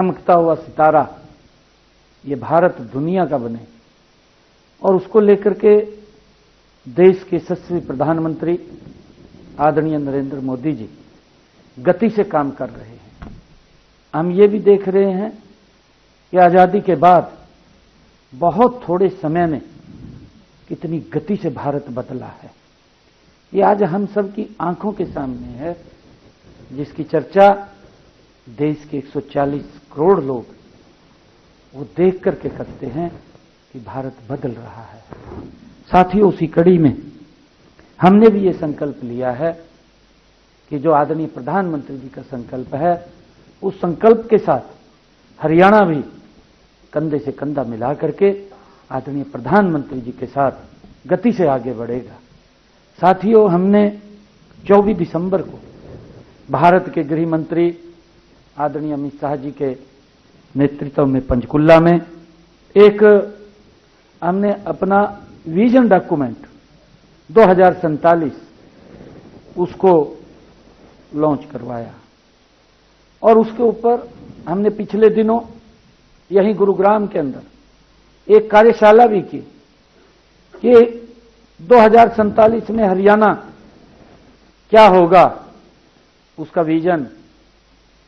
चमकता हुआ सितारा ये भारत दुनिया का बने और उसको लेकर के देश के यशस्वी प्रधानमंत्री आदरणीय नरेंद्र मोदी जी गति से काम कर रहे हैं। हम ये भी देख रहे हैं कि आजादी के बाद बहुत थोड़े समय में कितनी गति से भारत बदला है। ये आज हम सब की आंखों के सामने है, जिसकी चर्चा देश के 140 करोड़ लोग वो देख करके करते हैं कि भारत बदल रहा है। साथियों, उसी कड़ी में हमने भी ये संकल्प लिया है कि जो आदरणीय प्रधानमंत्री जी का संकल्प है, उस संकल्प के साथ हरियाणा भी कंधे से कंधा मिला करके आदरणीय प्रधानमंत्री जी के साथ गति से आगे बढ़ेगा। साथियों, हमने 24 दिसंबर को भारत के गृह मंत्री आदरणीय अमित शाह जी के नेतृत्व में पंचकुला में हमने अपना विजन डॉक्यूमेंट 2047 उसको लॉन्च करवाया और उसके ऊपर हमने पिछले दिनों यहीं गुरुग्राम के अंदर एक कार्यशाला भी की कि 2047 में हरियाणा क्या होगा, उसका विजन,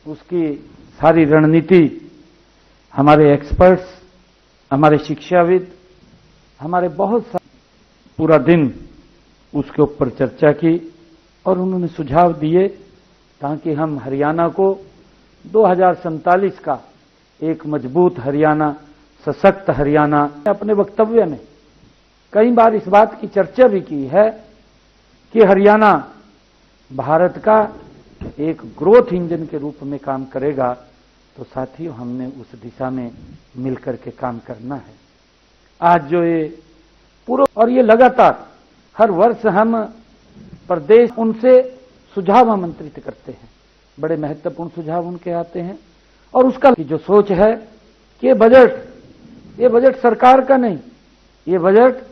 उसकी सारी रणनीति हमारे एक्सपर्ट्स, हमारे शिक्षाविद, हमारे बहुत सारे पूरा दिन उसके ऊपर चर्चा की और उन्होंने सुझाव दिए ताकि हम हरियाणा को 2047 का एक मजबूत हरियाणा, सशक्त हरियाणा। अपने वक्तव्य में कई बार इस बात की चर्चा भी की है कि हरियाणा भारत का एक ग्रोथ इंजन के रूप में काम करेगा। तो साथियों, हमने उस दिशा में मिलकर के काम करना है। आज जो ये पूरा और ये लगातार हर वर्ष हम प्रदेश उनसे सुझाव आमंत्रित करते हैं, बड़े महत्वपूर्ण सुझाव उनके आते हैं और उसका जो सोच है कि ये बजट सरकार का नहीं, ये बजट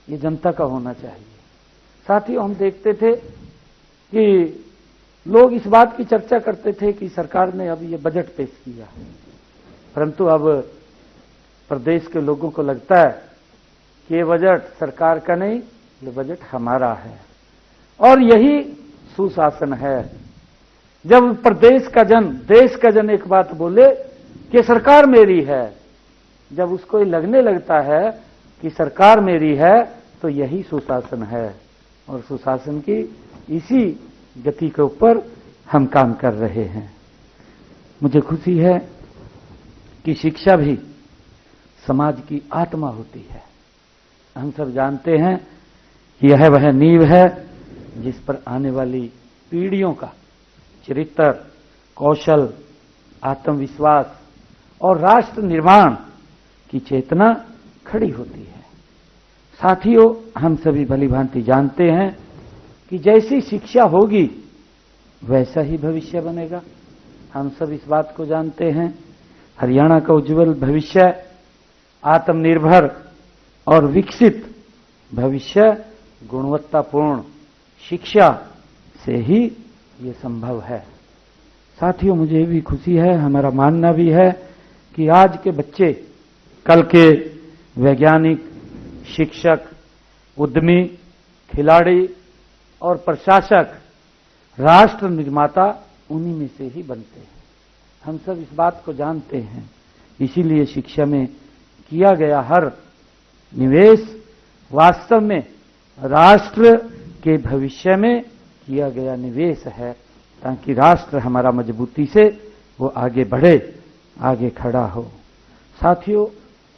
ये जनता का होना चाहिए। साथियों, हम देखते थे कि लोग इस बात की चर्चा करते थे कि सरकार ने अब ये बजट पेश किया, परंतु अब प्रदेश के लोगों को लगता है कि ये बजट सरकार का नहीं, ये बजट हमारा है और यही सुशासन है। जब प्रदेश का जन, देश का जन एक बात बोले कि सरकार मेरी है, जब उसको ये लगने लगता है कि सरकार मेरी है, तो यही सुशासन है और सुशासन की इसी गति के ऊपर हम काम कर रहे हैं। मुझे खुशी है कि शिक्षा भी समाज की आत्मा होती है। हम सब जानते हैं कि यह वह नींव है जिस पर आने वाली पीढ़ियों का चरित्र, कौशल, आत्मविश्वास और राष्ट्र निर्माण की चेतना खड़ी होती है। साथियों, हम सभी भली भांति जानते हैं कि जैसी शिक्षा होगी वैसा ही भविष्य बनेगा। हम सब इस बात को जानते हैं। हरियाणा का उज्जवल भविष्य, आत्मनिर्भर और विकसित भविष्य गुणवत्तापूर्ण शिक्षा से ही ये संभव है। साथियों, मुझे भी खुशी है, हमारा मानना भी है कि आज के बच्चे कल के वैज्ञानिक, शिक्षक, उद्यमी, खिलाड़ी और प्रशासक, राष्ट्र निर्माता उन्हीं में से ही बनते हैं। हम सब इस बात को जानते हैं। इसीलिए शिक्षा में किया गया हर निवेश वास्तव में राष्ट्र के भविष्य में किया गया निवेश है, ताकि राष्ट्र हमारा मजबूती से वो आगे बढ़े, आगे खड़ा हो। साथियों,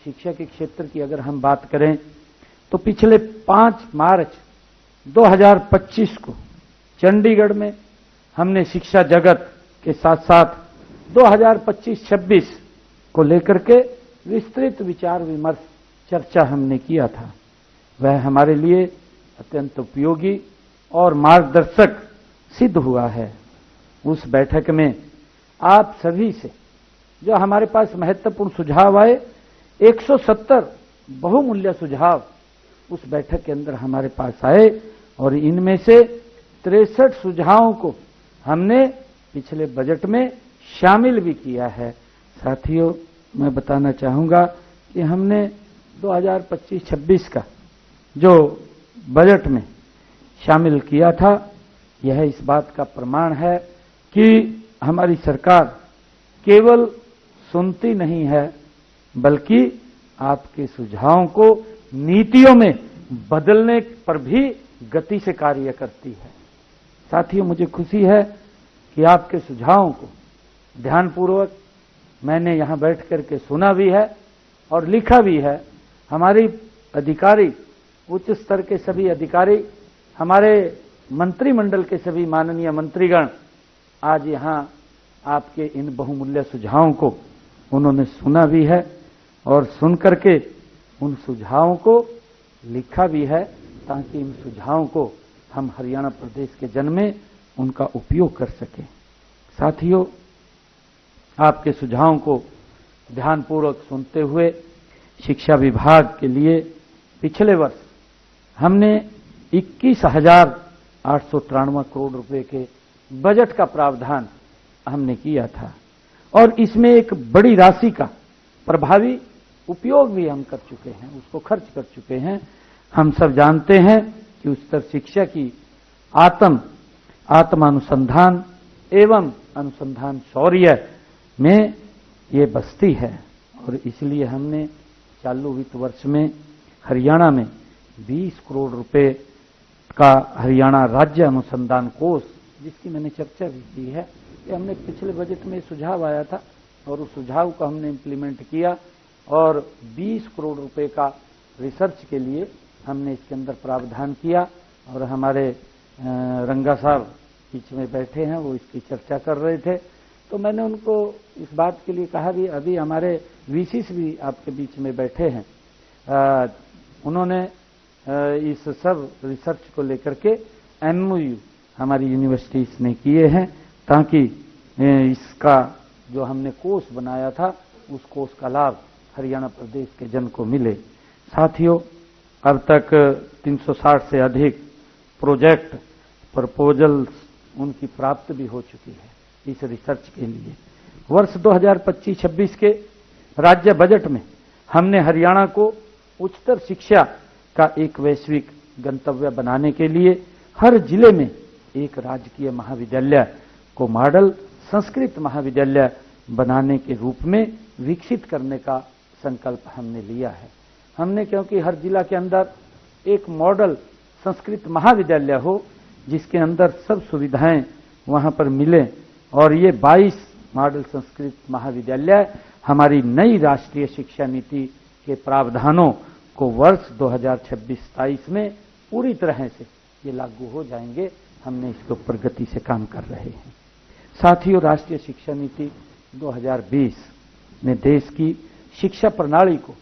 शिक्षा के क्षेत्र की अगर हम बात करें तो पिछले 5 मार्च 2025 को चंडीगढ़ में हमने शिक्षा जगत के साथ साथ 2025-26 को लेकर के विस्तृत विचार विमर्श चर्चा हमने किया था। वह हमारे लिए अत्यंत उपयोगी और मार्गदर्शक सिद्ध हुआ है। उस बैठक में आप सभी से जो हमारे पास महत्वपूर्ण सुझाव आए, 170 बहुमूल्य सुझाव उस बैठक के अंदर हमारे पास आए और इनमें से 63 सुझावों को हमने पिछले बजट में शामिल भी किया है। साथियों, मैं बताना चाहूंगा कि हमने 2025-26 का जो बजट में शामिल किया था, यह इस बात का प्रमाण है कि हमारी सरकार केवल सुनती नहीं है, बल्कि आपके सुझावों को नीतियों में बदलने पर भी गति से कार्य करती है। साथियों, मुझे खुशी है कि आपके सुझावों को ध्यानपूर्वक मैंने यहां बैठ करके सुना भी है और लिखा भी है। हमारी अधिकारी, उच्च स्तर के सभी अधिकारी, हमारे मंत्रिमंडल के सभी माननीय मंत्रीगण आज यहां आपके इन बहुमूल्य सुझावों को उन्होंने सुना भी है और सुन करके उन सुझावों को लिखा भी है, ताकि इन सुझावों को हम हरियाणा प्रदेश के जन में उनका उपयोग कर सकें। साथियों, आपके सुझावों को ध्यानपूर्वक सुनते हुए शिक्षा विभाग के लिए पिछले वर्ष हमने 21,893 करोड़ रुपए के बजट का प्रावधान हमने किया था और इसमें एक बड़ी राशि का प्रभावी उपयोग भी हम कर चुके हैं, उसको खर्च कर चुके हैं। हम सब जानते हैं कि उच्चतर शिक्षा की आत्मानुसंधान एवं अनुसंधान शौर्य में ये बस्ती है और इसलिए हमने चालू वित्त वर्ष में हरियाणा में 20 करोड़ रुपए का हरियाणा राज्य अनुसंधान कोष, जिसकी मैंने चर्चा भी की है, ये हमने पिछले बजट में सुझाव आया था और उस सुझाव को हमने इम्प्लीमेंट किया और 20 करोड़ रुपए का रिसर्च के लिए हमने इसके अंदर प्रावधान किया। और हमारे रंगा साहब बीच में बैठे हैं, वो इसकी चर्चा कर रहे थे, तो मैंने उनको इस बात के लिए कहा कि अभी हमारे वीसीस भी आपके बीच में बैठे हैं, उन्होंने इस सब रिसर्च को लेकर के एमओयू हमारी यूनिवर्सिटीज ने किए हैं, ताकि इसका जो हमने कोष बनाया था उस कोष का लाभ हरियाणा प्रदेश के जन को मिले। साथियों, अब तक 360 से अधिक प्रोजेक्ट प्रपोजल्स उनकी प्राप्त भी हो चुकी है इस रिसर्च के लिए। वर्ष 2025-26 के राज्य बजट में हमने हरियाणा को उच्चतर शिक्षा का एक वैश्विक गंतव्य बनाने के लिए हर जिले में एक राजकीय महाविद्यालय को मॉडल संस्कृत महाविद्यालय बनाने के रूप में विकसित करने का संकल्प हमने लिया है। हमने, क्योंकि हर जिला के अंदर एक मॉडल संस्कृत महाविद्यालय हो जिसके अंदर सब सुविधाएं वहां पर मिले, और ये 22 मॉडल संस्कृत महाविद्यालय हमारी नई राष्ट्रीय शिक्षा नीति के प्रावधानों को वर्ष 2026-27 में पूरी तरह से ये लागू हो जाएंगे। हमने इसके ऊपर गति से काम कर रहे हैं। साथियों, राष्ट्रीय शिक्षा नीति 2020 ने देश की शिक्षा प्रणाली को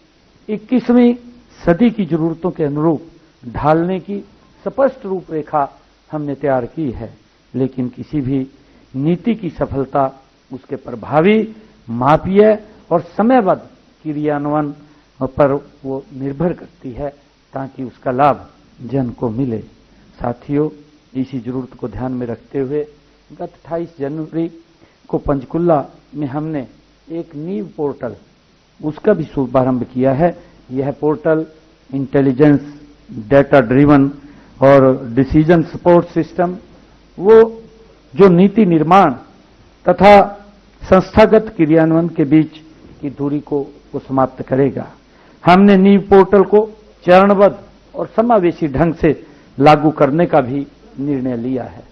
21वीं सदी की जरूरतों के अनुरूप ढालने की स्पष्ट रूपरेखा हमने तैयार की है, लेकिन किसी भी नीति की सफलता उसके प्रभावी, मापीय और समयबद्ध क्रियान्वयन पर वो निर्भर करती है, ताकि उसका लाभ जन को मिले। साथियों, इसी जरूरत को ध्यान में रखते हुए गत 28 जनवरी को पंचकुला में हमने एक नीव पोर्टल, उसका भी शुभारंभ किया है। यह पोर्टल इंटेलिजेंस, डेटा ड्रिवन और डिसीजन सपोर्ट सिस्टम, वो जो नीति निर्माण तथा संस्थागत क्रियान्वयन के बीच की दूरी को समाप्त करेगा। हमने नीव पोर्टल को चरणबद्ध और समावेशी ढंग से लागू करने का भी निर्णय लिया है।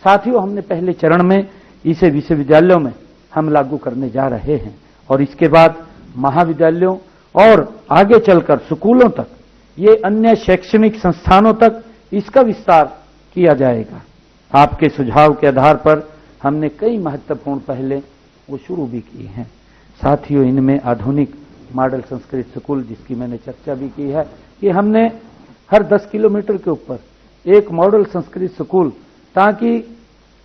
साथियों, हमने पहले चरण में इसे विश्वविद्यालयों में हम लागू करने जा रहे हैं और इसके बाद महाविद्यालयों और आगे चलकर स्कूलों तक, ये अन्य शैक्षणिक संस्थानों तक इसका विस्तार किया जाएगा। आपके सुझाव के आधार पर हमने कई महत्वपूर्ण पहले वो शुरू भी की हैं। साथियों, इनमें आधुनिक मॉडल संस्कृत स्कूल, जिसकी मैंने चर्चा भी की है, कि हमने हर 10 किलोमीटर के ऊपर एक मॉडल संस्कृत स्कूल, ताकि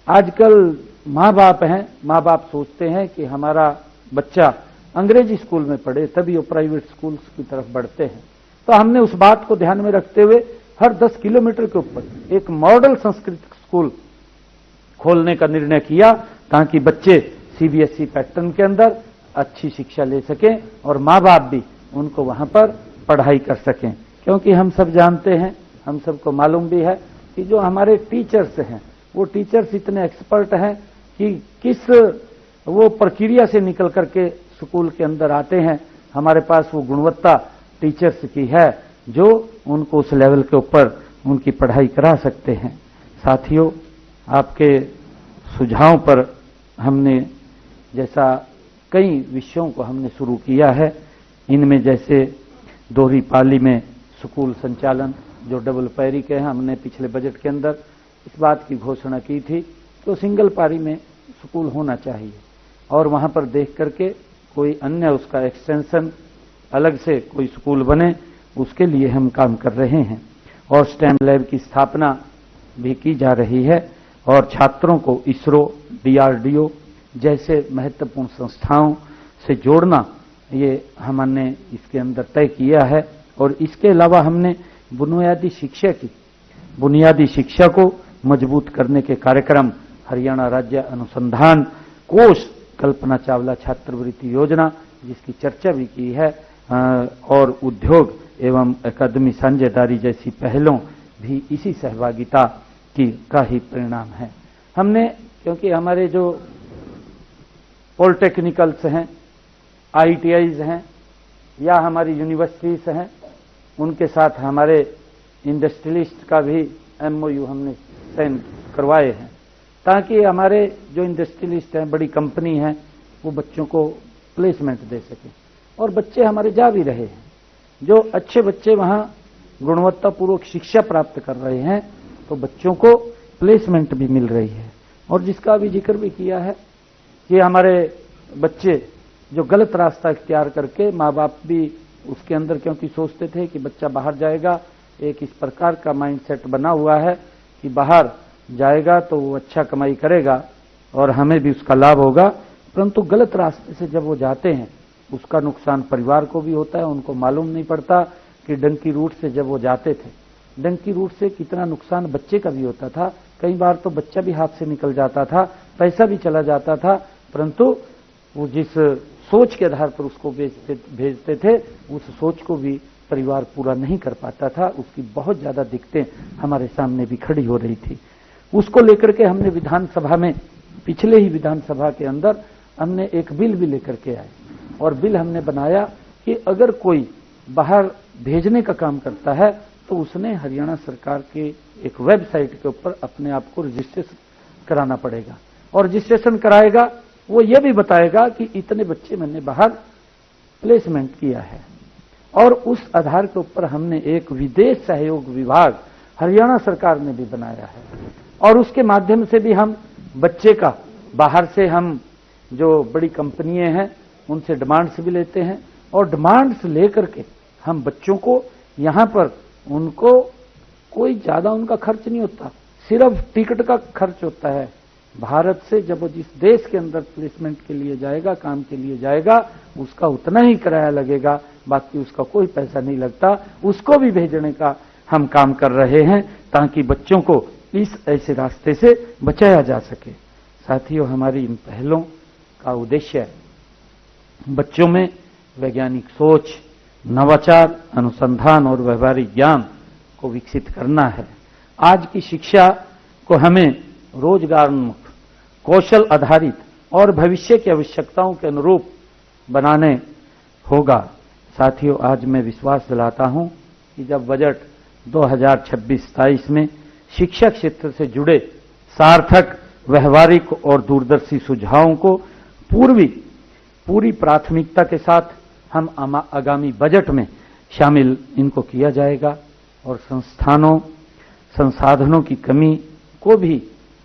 आजकल माँ बाप सोचते हैं कि हमारा बच्चा अंग्रेजी स्कूल में पढ़े तभी वो प्राइवेट स्कूल्स की तरफ बढ़ते हैं। तो हमने उस बात को ध्यान में रखते हुए हर 10 किलोमीटर के ऊपर एक मॉडल संस्कृत स्कूल खोलने का निर्णय किया, ताकि बच्चे सीबीएसई पैटर्न के अंदर अच्छी शिक्षा ले सकें और माँ बाप भी उनको वहां पर पढ़ाई कर सकें। क्योंकि हम सब जानते हैं, हम सबको मालूम भी है कि जो हमारे टीचर्स हैं वो टीचर्स इतने एक्सपर्ट हैं कि किस वो प्रक्रिया से निकल करके स्कूल के अंदर आते हैं। हमारे पास वो गुणवत्ता टीचर्स की है जो उनको उस लेवल के ऊपर उनकी पढ़ाई करा सकते हैं। साथियों, आपके सुझाव पर हमने जैसा कई विषयों को हमने शुरू किया है, इनमें जैसे दोहरी पाली में स्कूल संचालन जो डबल पैरी के हैं, हमने पिछले बजट के अंदर इस बात की घोषणा की थी तो सिंगल पारी में स्कूल होना चाहिए और वहां पर देख करके कोई अन्य उसका एक्सटेंशन अलग से कोई स्कूल बने, उसके लिए हम काम कर रहे हैं। और स्टेम लैब की स्थापना भी की जा रही है और छात्रों को इसरो, DRDO जैसे महत्वपूर्ण संस्थाओं से जोड़ना, ये हमने इसके अंदर तय किया है। और इसके अलावा हमने बुनियादी शिक्षा को मजबूत करने के कार्यक्रम हरियाणा राज्य अनुसंधान कोष, कल्पना चावला छात्रवृत्ति योजना जिसकी चर्चा भी की है, और उद्योग एवं अकादमी साझेदारी जैसी पहलों भी इसी सहभागिता का ही परिणाम है। हमने, क्योंकि हमारे जो पॉलिटेक्निकल्स हैं, ITIs हैं या हमारी यूनिवर्सिटीज हैं, उनके साथ हमारे इंडस्ट्रियलिस्ट का भी MOU हमने साइन करवाए हैं ताकि हमारे जो इंडस्ट्रियलिस्ट हैं, बड़ी कंपनी हैं, वो बच्चों को प्लेसमेंट दे सकें। और बच्चे हमारे जा भी रहे हैं, जो अच्छे बच्चे वहां गुणवत्तापूर्वक शिक्षा प्राप्त कर रहे हैं तो बच्चों को प्लेसमेंट भी मिल रही है। और जिसका भी जिक्र भी किया है कि हमारे बच्चे जो गलत रास्ता इख्तियार करके, माँ बाप भी उसके अंदर क्योंकि सोचते थे कि बच्चा बाहर जाएगा, एक इस प्रकार का माइंडसेट बना हुआ है कि बाहर जाएगा तो वो अच्छा कमाई करेगा और हमें भी उसका लाभ होगा, परंतु गलत रास्ते से जब वो जाते हैं उसका नुकसान परिवार को भी होता है। उनको मालूम नहीं पड़ता कि डंकी रूट से जब वो जाते थे, डंकी रूट से कितना नुकसान बच्चे का भी होता था। कई बार तो बच्चा भी हाथ से निकल जाता था, पैसा भी चला जाता था, परंतु वो जिस सोच के आधार पर उसको भेजते थे उस सोच को भी परिवार पूरा नहीं कर पाता था। उसकी बहुत ज्यादा दिक्कतें हमारे सामने भी खड़ी हो रही थी। उसको लेकर के हमने विधानसभा में, पिछले ही विधानसभा के अंदर हमने एक बिल भी लेकर के आए और बिल हमने बनाया कि अगर कोई बाहर भेजने का काम करता है तो उसने हरियाणा सरकार के एक वेबसाइट के ऊपर अपने आप को रजिस्ट्रेशन कराना पड़ेगा और रजिस्ट्रेशन कराएगा, वो ये भी बताएगा कि इतने बच्चे मैंने बाहर प्लेसमेंट किया है। और उस आधार के ऊपर हमने एक विदेश सहयोग विभाग हरियाणा सरकार ने भी बनाया है और उसके माध्यम से भी हम बच्चे का बाहर से, हम जो बड़ी कंपनियां हैं उनसे डिमांड्स भी लेते हैं और डिमांड्स लेकर के हम बच्चों को यहां पर, उनको कोई ज्यादा उनका खर्च नहीं होता, सिर्फ टिकट का खर्च होता है। भारत से जब वो जिस देश के अंदर प्लेसमेंट के लिए जाएगा, काम के लिए जाएगा, उसका उतना ही किराया लगेगा, बाकी उसका कोई पैसा नहीं लगता। उसको भी भेजने का हम काम कर रहे हैं ताकि बच्चों को इस ऐसे रास्ते से बचाया जा सके। साथियों, हमारी इन पहलों का उद्देश्य बच्चों में वैज्ञानिक सोच, नवाचार, अनुसंधान और व्यवहारिक ज्ञान को विकसित करना है। आज की शिक्षा को हमें रोजगारोन्मुख, कौशल आधारित और भविष्य की आवश्यकताओं के अनुरूप बनाने होगा। साथियों, आज मैं विश्वास दिलाता हूं कि जब बजट 2026-27 में शिक्षा क्षेत्र से जुड़े सार्थक, व्यवहारिक और दूरदर्शी सुझावों को पूरी प्राथमिकता के साथ हम आगामी बजट में शामिल इनको किया जाएगा और संसाधनों की कमी को भी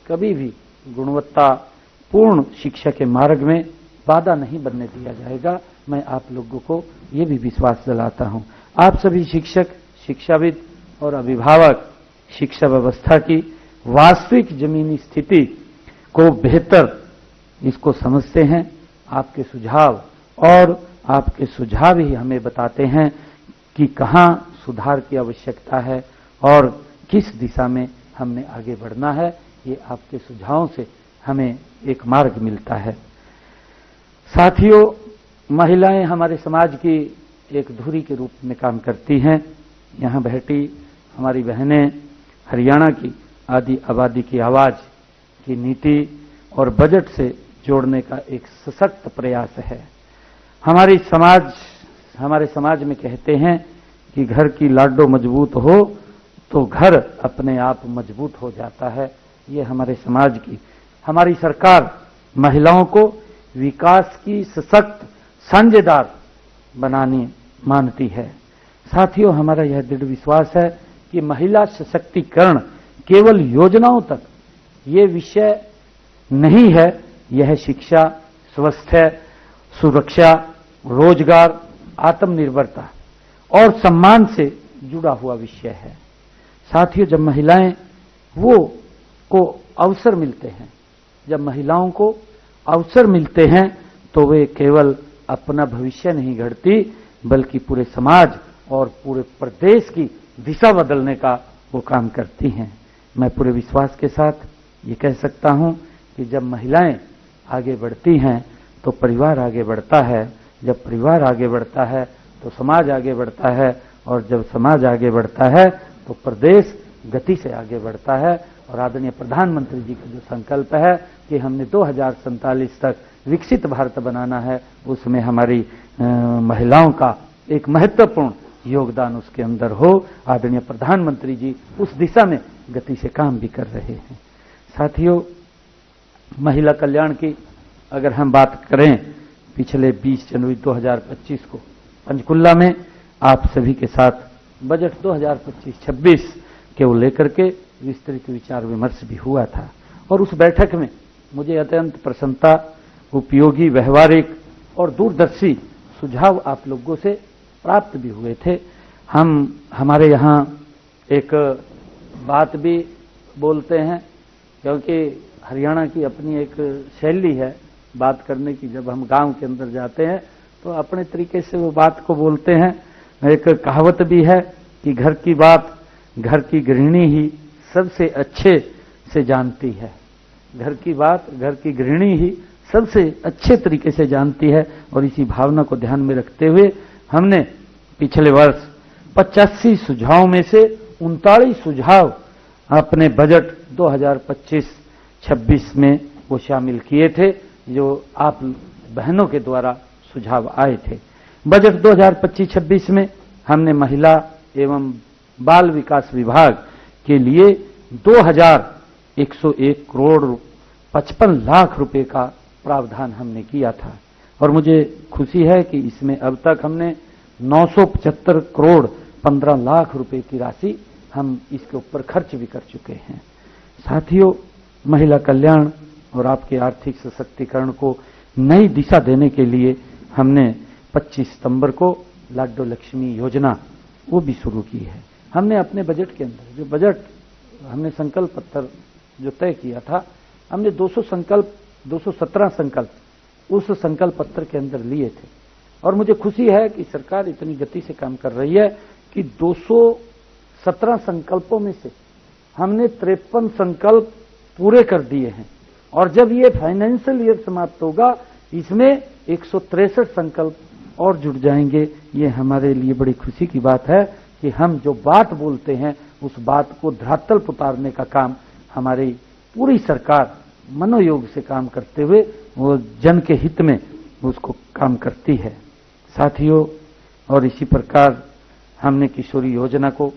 कभी भी गुणवत्तापूर्ण शिक्षा के मार्ग में बाधा नहीं बनने दिया जाएगा। मैं आप लोगों को ये भी विश्वास दिलाता हूं। आप सभी शिक्षक, शिक्षाविद और अभिभावक शिक्षा व्यवस्था की वास्तविक जमीनी स्थिति को बेहतर इसको समझते हैं। आपके सुझाव ही हमें बताते हैं कि कहां सुधार की आवश्यकता है और किस दिशा में हमने आगे बढ़ना है। ये आपके सुझावों से हमें एक मार्ग मिलता है। साथियों, महिलाएं हमारे समाज की एक धुरी के रूप में काम करती हैं। यहाँ बैठी हमारी बहनें हरियाणा की आदि आबादी की आवाज की नीति और बजट से जोड़ने का एक सशक्त प्रयास है। हमारे समाज में कहते हैं कि घर की लाडो मजबूत हो तो घर अपने आप मजबूत हो जाता है। ये हमारे समाज की हमारी सरकार महिलाओं को विकास की सशक्त साझेदार बनानी मानती है। साथियों, हमारा यह दृढ़ विश्वास है कि महिला सशक्तिकरण केवल योजनाओं तक ये विषय नहीं है, यह शिक्षा, स्वास्थ्य, सुरक्षा, रोजगार, आत्मनिर्भरता और सम्मान से जुड़ा हुआ विषय है। साथियों, जब महिलाएं को अवसर मिलते हैं, जब महिलाओं को अवसर मिलते हैं तो वे केवल अपना भविष्य नहीं गढ़ती बल्कि पूरे समाज और पूरे प्रदेश की दिशा बदलने का वो काम करती हैं। मैं पूरे विश्वास के साथ ये कह सकता हूं कि जब महिलाएं आगे बढ़ती हैं तो परिवार आगे बढ़ता है, जब परिवार आगे बढ़ता है तो समाज आगे बढ़ता है, और जब समाज आगे बढ़ता है तो प्रदेश गति से आगे बढ़ता है। और आदरणीय प्रधानमंत्री जी का जो संकल्प है कि हमने 2047 तक विकसित भारत बनाना है, उसमें हमारी महिलाओं का एक महत्वपूर्ण योगदान उसके अंदर हो। आदरणीय प्रधानमंत्री जी उस दिशा में गति से काम भी कर रहे हैं। साथियों, महिला कल्याण की अगर हम बात करें, पिछले 20 जनवरी 2025 को पंचकुला में आप सभी के साथ बजट 2025-26 के वो लेकर के विस्तृत विचार विमर्श भी हुआ था, और उस बैठक में मुझे अत्यंत प्रसन्नता, उपयोगी, व्यवहारिक और दूरदर्शी सुझाव आप लोगों से प्राप्त भी हुए थे। हमारे यहाँ एक बात भी बोलते हैं, क्योंकि हरियाणा की अपनी एक शैली है बात करने की। जब हम गांव के अंदर जाते हैं तो अपने तरीके से वो बात को बोलते हैं। एक कहावत भी है कि घर की बात घर की गृहिणी ही सबसे अच्छे से जानती है। घर की बात घर की गृहिणी ही सबसे अच्छे तरीके से जानती है। और इसी भावना को ध्यान में रखते हुए हमने पिछले वर्ष 85 सुझावों में से 39 सुझाव अपने बजट 2025-26 में वो शामिल किए थे, जो आप बहनों के द्वारा सुझाव आए थे। बजट 2025-26 में हमने महिला एवं बाल विकास विभाग के लिए 2101 करोड़ 55 लाख रुपए का प्रावधान हमने किया था, और मुझे खुशी है कि इसमें अब तक हमने 975 करोड़ 15 लाख रुपए की राशि हम इसके ऊपर खर्च भी कर चुके हैं। साथियों, महिला कल्याण और आपके आर्थिक सशक्तिकरण को नई दिशा देने के लिए हमने 25 सितंबर को लाडो लक्ष्मी योजना वो भी शुरू की है। हमने अपने बजट के अंदर जो बजट हमने संकल्प पत्र जो तय किया था, हमने 217 संकल्प उस संकल्प पत्र के अंदर लिए थे, और मुझे खुशी है कि सरकार इतनी गति से काम कर रही है कि 217 संकल्पों में से हमने 53 संकल्प पूरे कर दिए हैं, और जब ये फाइनेंशियल ईयर समाप्त होगा इसमें 163 संकल्प और जुड़ जाएंगे। ये हमारे लिए बड़ी खुशी की बात है कि हम जो बात बोलते हैं उस बात को धरातल पर उतारने का काम हमारी पूरी सरकार मनोयोग से काम करते हुए वो जन के हित में उसको काम करती है। साथियों, और इसी प्रकार हमने किशोरी योजना को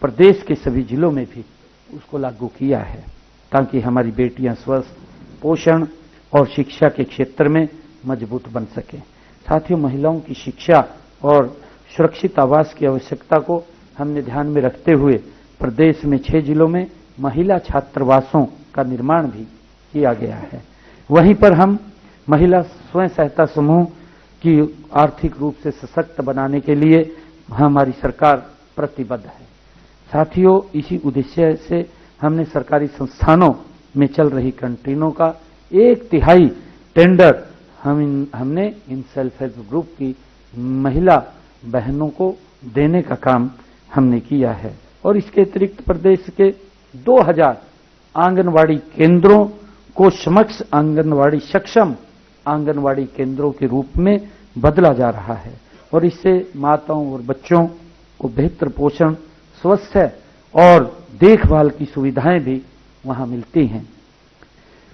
प्रदेश के सभी जिलों में भी उसको लागू किया है, ताकि हमारी बेटियां स्वस्थ, पोषण और शिक्षा के क्षेत्र में मजबूत बन सकें। साथियों, महिलाओं की शिक्षा और सुरक्षित आवास की आवश्यकता को हमने ध्यान में रखते हुए प्रदेश में 6 जिलों में महिला छात्रावासों का निर्माण भी किया गया है। वहीं पर हम महिला स्वयं सहायता समूह की आर्थिक रूप से सशक्त बनाने के लिए हमारी सरकार प्रतिबद्ध है। साथियों, इसी उद्देश्य से हमने सरकारी संस्थानों में चल रही कैंटीनों का 1/3 टेंडर हमने इन सेल्फ हेल्प ग्रुप की महिला बहनों को देने का काम हमने किया है, और इसके अतिरिक्त प्रदेश के 2000 आंगनवाड़ी केंद्रों को सक्षम आंगनवाड़ी केंद्रों के रूप में बदला जा रहा है और इससे माताओं और बच्चों को बेहतर पोषण, स्वास्थ्य और देखभाल की सुविधाएं भी वहां मिलती हैं।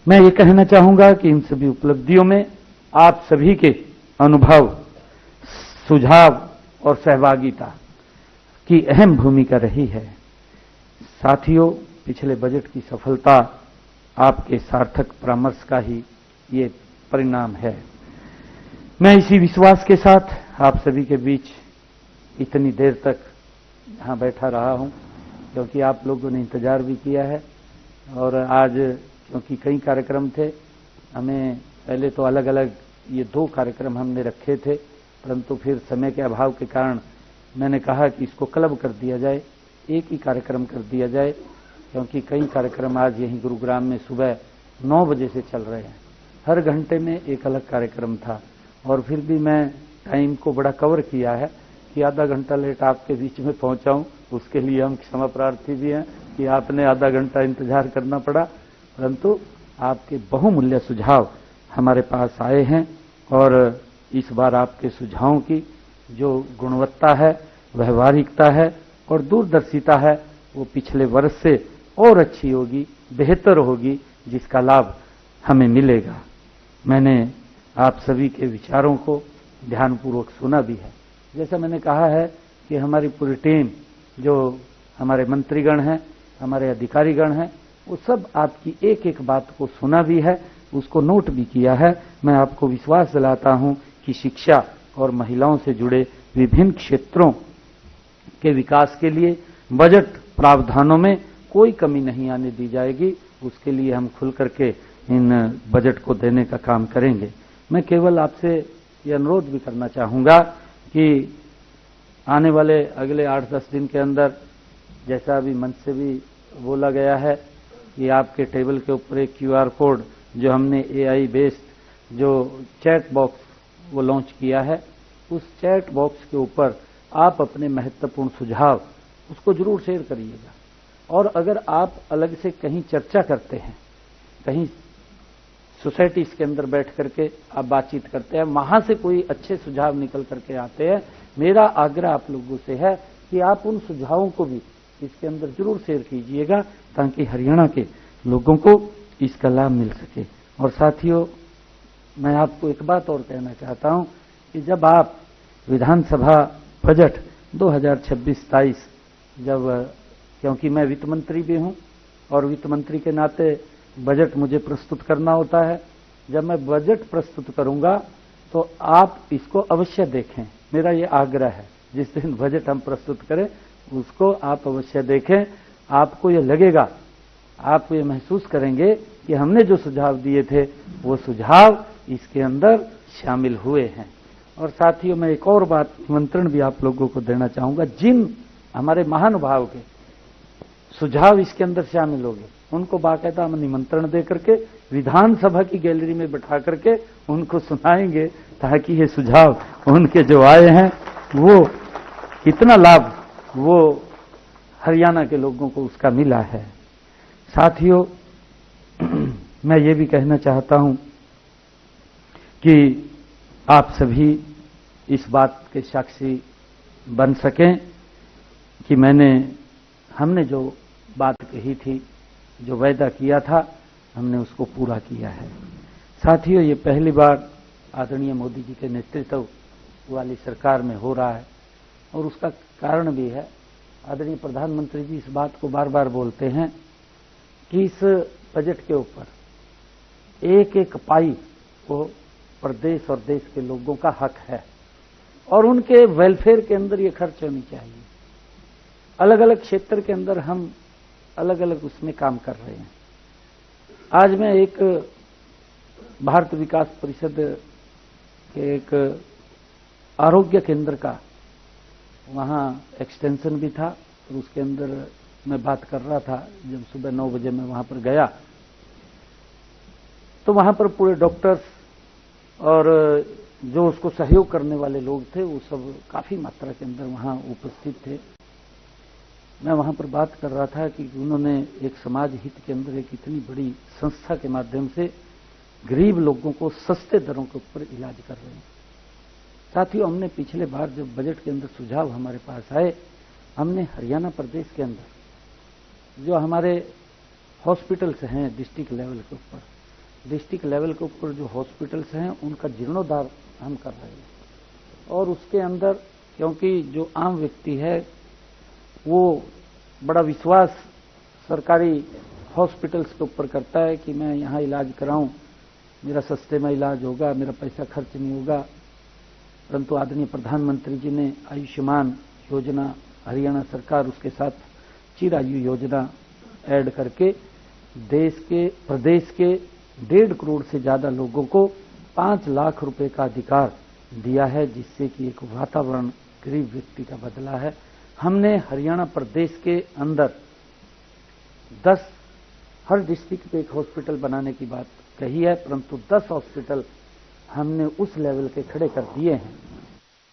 मैं ये कहना चाहूंगा कि इन सभी उपलब्धियों में आप सभी के अनुभव, सुझाव और सहभागिता की अहम भूमिका रही है। साथियों, पिछले बजट की सफलता आपके सार्थक परामर्श का ही ये परिणाम है। मैं इसी विश्वास के साथ आप सभी के बीच इतनी देर तक यहां बैठा रहा हूं, क्योंकि आप लोगों ने इंतजार भी किया है और आज क्योंकि कई कार्यक्रम थे, हमें पहले तो अलग अलग ये 2 कार्यक्रम हमने रखे थे, परंतु फिर समय के अभाव के कारण मैंने कहा कि इसको क्लब कर दिया जाए, एक ही कार्यक्रम कर दिया जाए, क्योंकि कई कार्यक्रम आज यहीं गुरुग्राम में सुबह 9 बजे से चल रहे हैं। हर घंटे में एक अलग कार्यक्रम था और फिर भी मैं टाइम को बड़ा कवर किया है कि आधा घंटा लेट आपके बीच में पहुंचाऊं। उसके लिए हम क्षमा प्रार्थी भी हैं कि आपने आधा घंटा इंतजार करना पड़ा, परंतु आपके बहुमूल्य सुझाव हमारे पास आए हैं और इस बार आपके सुझावों की जो गुणवत्ता है, व्यवहारिकता है और दूरदर्शिता है, वो पिछले वर्ष से और अच्छी होगी, बेहतर होगी, जिसका लाभ हमें मिलेगा। मैंने आप सभी के विचारों को ध्यानपूर्वक सुना भी है। जैसा मैंने कहा है कि हमारी पूरी टीम, जो हमारे मंत्रीगण हैं, हमारे अधिकारीगण हैं, वो सब आपकी एक एक बात को सुना भी है, उसको नोट भी किया है। मैं आपको विश्वास दिलाता हूं कि शिक्षा और महिलाओं से जुड़े विभिन्न क्षेत्रों के विकास के लिए बजट प्रावधानों में कोई कमी नहीं आने दी जाएगी। उसके लिए हम खुल करके इन बजट को देने का काम करेंगे। मैं केवल आपसे ये अनुरोध भी करना चाहूंगा कि आने वाले अगले 8-10 दिन के अंदर, जैसा अभी मंच से भी बोला गया है कि आपके टेबल के ऊपर एक QR कोड, जो हमने AI बेस्ड जो चैट बॉक्स वो लॉन्च किया है, उस चैट बॉक्स के ऊपर आप अपने महत्वपूर्ण सुझाव उसको जरूर शेयर करिएगा। और अगर आप अलग से कहीं चर्चा करते हैं, कहीं सोसाइटीज के अंदर बैठ करके आप बातचीत करते हैं, वहां से कोई अच्छे सुझाव निकल करके आते हैं, मेरा आग्रह आप लोगों से है कि आप उन सुझावों को भी इसके अंदर जरूर शेयर कीजिएगा, ताकि हरियाणा के लोगों को इसका लाभ मिल सके। और साथियों, मैं आपको एक बात और कहना चाहता हूं कि जब आप विधानसभा बजट 2026-27 जब, क्योंकि मैं वित्त मंत्री भी हूं और वित्त मंत्री के नाते बजट मुझे प्रस्तुत करना होता है, जब मैं बजट प्रस्तुत करूंगा तो आप इसको अवश्य देखें। मेरा ये आग्रह है, जिस दिन बजट हम प्रस्तुत करें उसको आप अवश्य देखें। आपको ये लगेगा, आप ये महसूस करेंगे कि हमने जो सुझाव दिए थे वो सुझाव इसके अंदर शामिल हुए हैं। और साथियों, मैं एक और बात निमंत्रण भी आप लोगों को देना चाहूंगा, जिन हमारे महानुभाव के सुझाव इसके अंदर शामिल हो गए, उनको बाकायदा हम निमंत्रण दे करके विधानसभा की गैलरी में बैठा करके उनको सुनाएंगे, ताकि ये सुझाव उनके जो आए हैं वो कितना लाभ वो हरियाणा के लोगों को उसका मिला है। साथियों, मैं ये भी कहना चाहता हूं कि आप सभी इस बात के साक्षी बन सकें कि हमने जो बात कही थी, जो वायदा किया था, हमने उसको पूरा किया है। साथियों, ये पहली बार आदरणीय मोदी जी के नेतृत्व वाली सरकार में हो रहा है और उसका कारण भी है, आदरणीय प्रधानमंत्री जी इस बात को बार बार बोलते हैं कि इस बजट के ऊपर एक एक पाई को प्रदेश और देश के लोगों का हक है और उनके वेलफेयर के अंदर ये खर्च होनी चाहिए। अलग अलग क्षेत्र के अंदर हम अलग अलग उसमें काम कर रहे हैं। आज मैं एक भारत विकास परिषद के एक आरोग्य केंद्र का वहां एक्सटेंशन भी था और उसके अंदर मैं बात कर रहा था। जब सुबह 9 बजे मैं वहां पर गया तो वहां पर पूरे डॉक्टर्स और जो उसको सहयोग करने वाले लोग थे वो सब काफी मात्रा के अंदर वहां उपस्थित थे। मैं वहां पर बात कर रहा था कि उन्होंने एक समाज हित के अंदर एक इतनी बड़ी संस्था के माध्यम से गरीब लोगों को सस्ते दरों के ऊपर इलाज कर रहे हैं। साथियों, हमने पिछले बार जब बजट के अंदर सुझाव हमारे पास आए, हमने हरियाणा प्रदेश के अंदर जो हमारे हॉस्पिटल्स हैं डिस्ट्रिक्ट लेवल के ऊपर जो हॉस्पिटल्स हैं उनका जीर्णोद्धार हम कर रहे हैं। और उसके अंदर क्योंकि जो आम व्यक्ति है वो बड़ा विश्वास सरकारी हॉस्पिटल्स के ऊपर करता है कि मैं यहाँ इलाज कराऊं, मेरा सस्ते में इलाज होगा, मेरा पैसा खर्च नहीं होगा। परंतु आदरणीय प्रधानमंत्री जी ने आयुष्मान योजना, हरियाणा सरकार उसके साथ चिरायु योजना ऐड करके प्रदेश के 1.5 करोड़ से ज्यादा लोगों को 5 लाख रुपए का अधिकार दिया है, जिससे कि एक वातावरण गरीब व्यक्ति का बदला है। हमने हरियाणा प्रदेश के अंदर 10 हर डिस्ट्रिक्ट पे एक हॉस्पिटल बनाने की बात कही है, परंतु 10 हॉस्पिटल हमने उस लेवल के खड़े कर दिए हैं